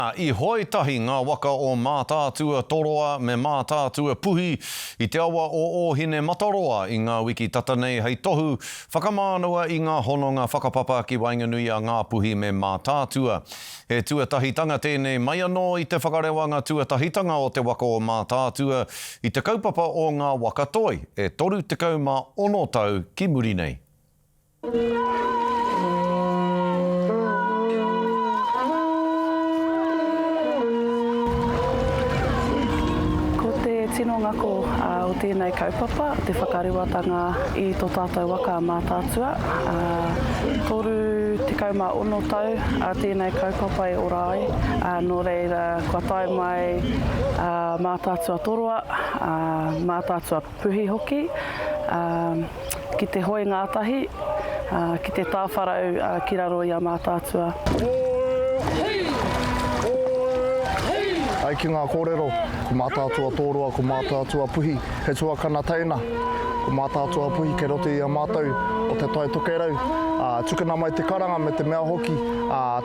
I hoitahi ngā waka o Mātaatua Toroa me Mātaatua Puhi I te awa o Ōhinemataroa I ngā wiki tatanei hei tohu whakamānua I ngā hononga whakapapa ki Wainganui a Ngāpuhi me Mātaatua. He tuatahitanga tēnei mai anō I te whakarewanga tuatahitanga o te waka o Mātaatua I te kaupapa o ngā waka toi e 36 tau ki muri nei. Tino ngako o tēnei kaupapa, te whakarewatanga I tō tātou waka Mātaatua. Toru te kauma 6 tau tēnei kaupapa E ora ai. Nō reira, kua tae mai Mātaatua Toroa, Mātaatua Puhi hoki, ki te hoi ngātahi, ki te tāwharau ki raro I a Mātaatua. Ai ki ngā kōrero, ko Mātaatua Toroa, ko Mātaatua Puhi, he tuakana teina. Ko Mātaatua Puhi ke rote I a mātou o Te Tai Tokerau. Tukana mai te karanga me te mea hoki,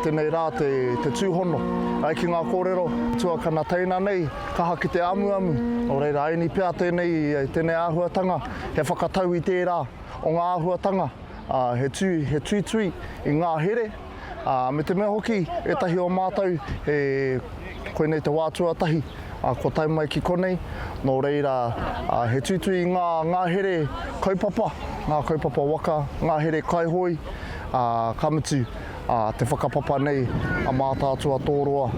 tēnei rā te tūhono. Ai ki ngā kōrero, tuakana teina nei, kaha ki te amuamu. O reira aini pia tēnei āhuatanga, he whakatau I tērā o ngā āhuatanga. He tui I ngā here. Me te mea hoki, e tahi o mātou, koe nei te wātua tahi, ko tai mai ki konei, nō reira he tui ngā here kaupapa, ngā kaupapa waka, ngā here kaihoi, kamutu te whakapapa nei a Mātaatua Toroa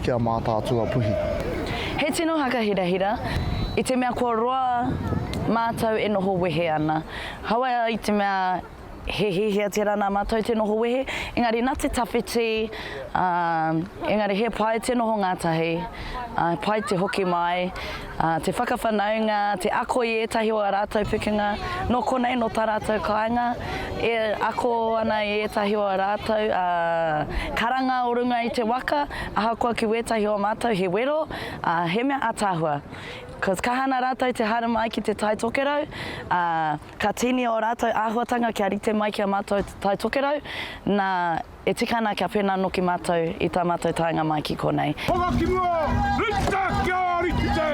ki a Mātaatua Puhi. He tino haka hirahira, I te mea kua roa mātou e noho wehe ana. Hawa I te mea he hihia te rana mātou te noho wehe, engari nā te tawhiti, engari he pai te noho ngātahi, pai te hoki mai, te whakawhanaunga, te ako I etahi o a rātou pikinga, no konei no tā rātou kāinga, e ako ana I etahi o a rātou, karanga o runga I te waka, ahakoa ki wetahi o mātou he wero, he mea atahua. Because kahana rātou te hara mai ki te Tai Tokerau, ka tini o rātou āhuatanga kia rite mai ki a mātou Tai Tokerau, nā e tikana kia pēnā no ki mātou I tā mātou tainga mai ki konei. Hoka ki mua, rita kia rite!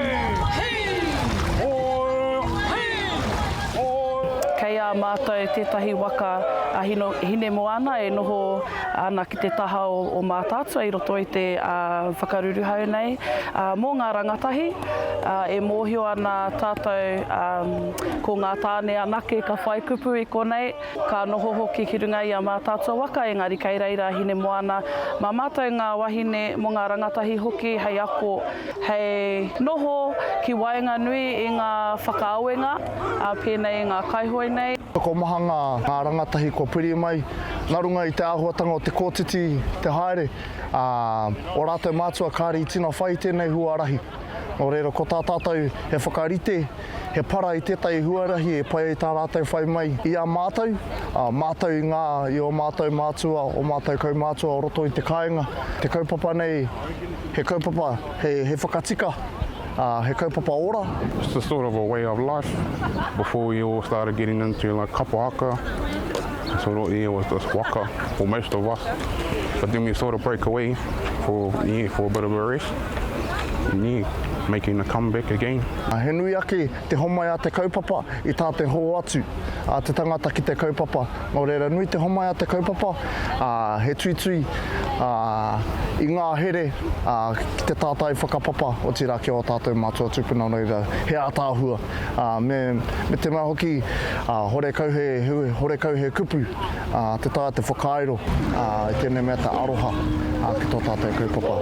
Kei a mātou tētahi waka Ōhine Moana e noho ana ki te taha o Mātaatua I roto I te whakaruruhau nei. Mō ngā rangatahi, e mōhio ana tātou ko ngā tāne anake ka whai kupu I konei, ka noho hoki ki runga I a Mātaatua waka, engari kei reira Ōhine Moana. Mā mātou ngā wahine mō ngā rangatahi hoki hei ako, hei noho ki Wainganui I ngā whakaauenga, pēnei ngā kaihoi nei. Ko maha ngā rangatahi ko piri mai, nā runga I te āhuatanga o te kōtiti, te haere, o rātou mātua kāri I tina whai tēnei huarahi. Nō reira, ko tā tātou he whakarite, he para I tētai huarahi e pai I tā rātou whai mai I a mātou, mātou ngā I o mātou mātua, o mātou kaumātua o roto I te kāinga. Te kaupapa nei, he kaupapa, he whakatika, he kaupapa ora. It's a sort of a way of life before we all started getting into like kapa haka. So it was just waka for most of us. But then we sort of break away for a bit of a rest. And making a comeback again. He nui ake te homai a te kaupapa I tā te ho atu, te tangata ki te kaupapa. Nō reira, nui te homai a te kaupapa, he tui I ngā here ki te tātai whakapapa o tira ki o tātou mātua tupuna nō reira, he ātāhua. Me te mea hoki, hore kauhe kupu, te taia te whakairo, I tēnei mea te aroha ki tō tātou kaupapa.